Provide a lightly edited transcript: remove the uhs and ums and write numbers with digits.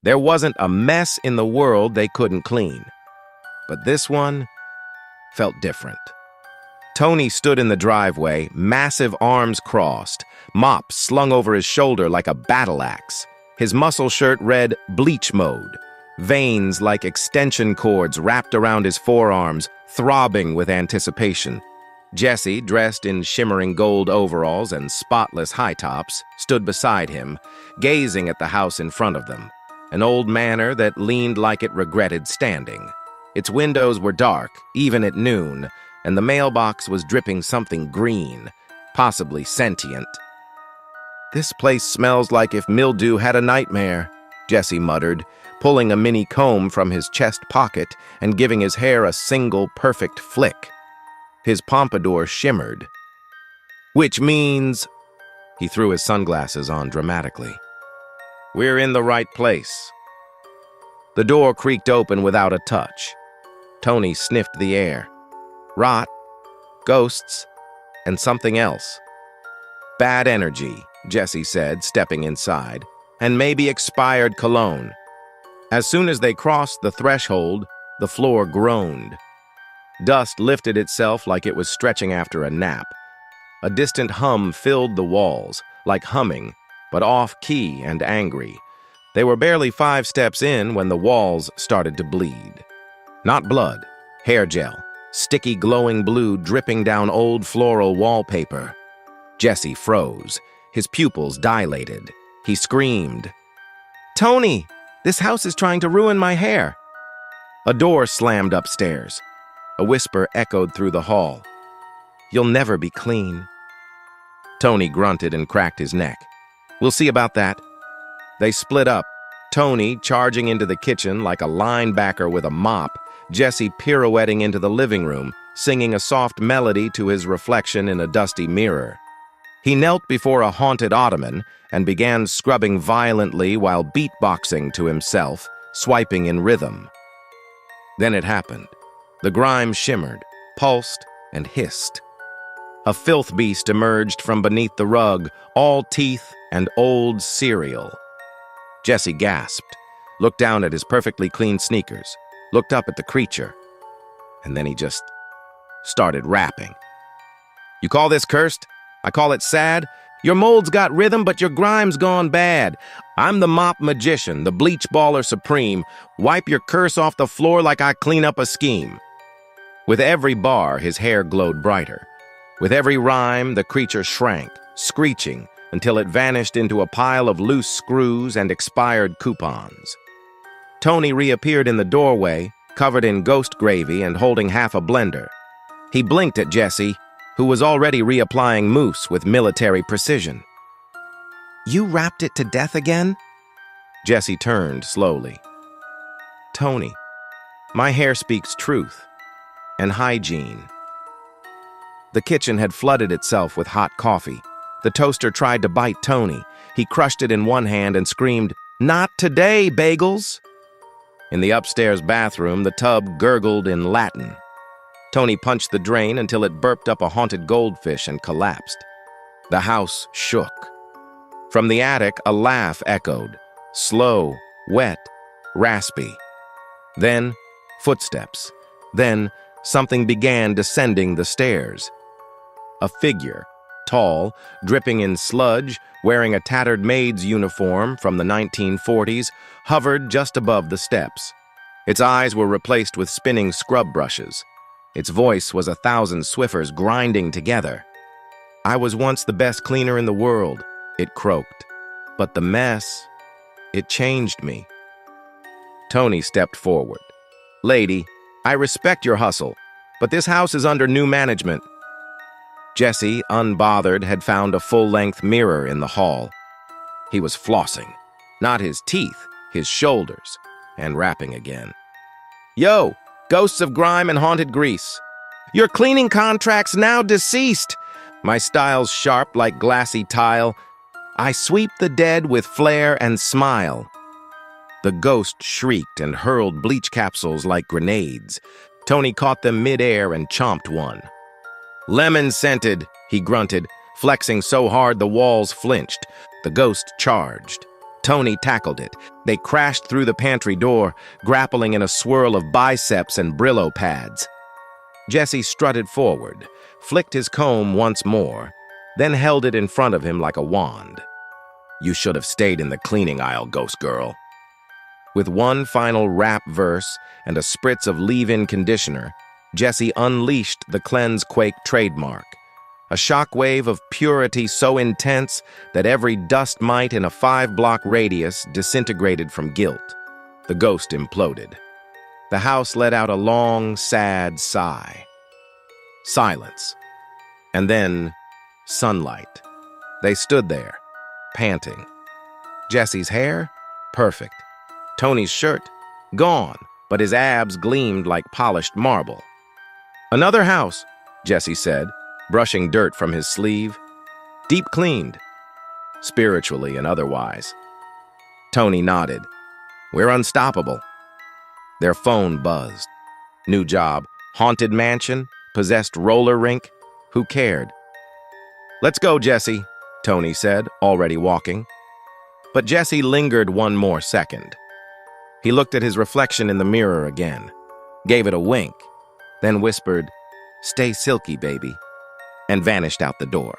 There wasn't a mess in the world they couldn't clean. But this one felt different. Tony stood in the driveway, massive arms crossed, mop slung over his shoulder like a battle axe. His muscle shirt read bleach mode, veins like extension cords wrapped around his forearms, throbbing with anticipation. Jessie, dressed in shimmering gold overalls and spotless high tops, stood beside him, gazing at the house in front of them, an old manor that leaned like it regretted standing. Its windows were dark, even at noon, and the mailbox was dripping something green, possibly sentient. "This place smells like if mildew had a nightmare," Jessie muttered, pulling a mini comb from his chest pocket and giving his hair a single perfect flick. His pompadour shimmered. "Which means—" He threw his sunglasses on dramatically. "We're in the right place." The door creaked open without a touch. Tony sniffed the air. Rot, ghosts, and something else. "Bad energy," Jessie said, stepping inside, "and maybe expired cologne." As soon as they crossed the threshold, the floor groaned. Dust lifted itself like it was stretching after a nap. A distant hum filled the walls, like humming, but off-key and angry. They were barely 5 steps in when the walls started to bleed. Not blood, hair gel, sticky glowing blue dripping down old floral wallpaper. Jessie froze, his pupils dilated. He screamed, "Tony, this house is trying to ruin my hair." A door slammed upstairs. A whisper echoed through the hall. "You'll never be clean." Tony grunted and cracked his neck. "We'll see about that." They split up, Tony charging into the kitchen like a linebacker with a mop, Jessie pirouetting into the living room, singing a soft melody to his reflection in a dusty mirror. He knelt before a haunted ottoman and began scrubbing violently while beatboxing to himself, swiping in rhythm. Then it happened. The grime shimmered, pulsed, and hissed. A filth beast emerged from beneath the rug, all teeth and old cereal. Jessie gasped, looked down at his perfectly clean sneakers, looked up at the creature, and then he just started rapping. "You call this cursed? I call it sad. Your mold's got rhythm, but your grime's gone bad. I'm the mop magician, the bleach baller supreme. Wipe your curse off the floor like I clean up a scheme." With every bar, his hair glowed brighter. With every rhyme, the creature shrank, screeching, until it vanished into a pile of loose screws and expired coupons. Tony reappeared in the doorway, covered in ghost gravy and holding half a blender. He blinked at Jessie, who was already reapplying mousse with military precision. "You wrapped it to death again?" Jessie turned slowly. "Tony, my hair speaks truth and hygiene." The kitchen had flooded itself with hot coffee. The toaster tried to bite Tony. He crushed it in one hand and screamed, "Not today, bagels!" In the upstairs bathroom, the tub gurgled in Latin. Tony punched the drain until it burped up a haunted goldfish and collapsed. The house shook. From the attic, a laugh echoed, slow, wet, raspy. Then, footsteps. Then, something began descending the stairs. A figure, tall, dripping in sludge, wearing a tattered maid's uniform from the 1940s, hovered just above the steps. Its eyes were replaced with spinning scrub brushes. Its voice was 1,000 Swiffers grinding together. "I was once the best cleaner in the world," it croaked. "But the mess, it changed me." Tony stepped forward. "Lady, I respect your hustle, but this house is under new management." Jessie, unbothered, had found a full-length mirror in the hall. He was flossing, not his teeth, his shoulders, and rapping again. "Yo, ghosts of grime and haunted grease. Your cleaning contract's now deceased. My style's sharp like glassy tile. I sweep the dead with flair and smile." The ghost shrieked and hurled bleach capsules like grenades. Tony caught them mid-air and chomped one. "Lemon-scented," he grunted, flexing so hard the walls flinched. The ghost charged. Tony tackled it. They crashed through the pantry door, grappling in a swirl of biceps and Brillo pads. Jesse strutted forward, flicked his comb once more, then held it in front of him like a wand. "You should have stayed in the cleaning aisle, ghost girl." With one final rap verse and a spritz of leave-in conditioner, Jesse unleashed the Cleanse Quake trademark, a shockwave of purity so intense that every dust mite in a 5-block radius disintegrated from guilt. The ghost imploded. The house let out a long, sad sigh. Silence. And then, sunlight. They stood there, panting. Jesse's hair? Perfect. Tony's shirt? Gone, but his abs gleamed like polished marble. "Another house," Jesse said, brushing dirt from his sleeve. "Deep cleaned, spiritually and otherwise." Tony nodded. "We're unstoppable." Their phone buzzed. New job, haunted mansion, possessed roller rink. Who cared? "Let's go, Jesse," Tony said, already walking. But Jesse lingered one more second. He looked at his reflection in the mirror again, gave it a wink, then whispered, "Stay silky, baby," and vanished out the door.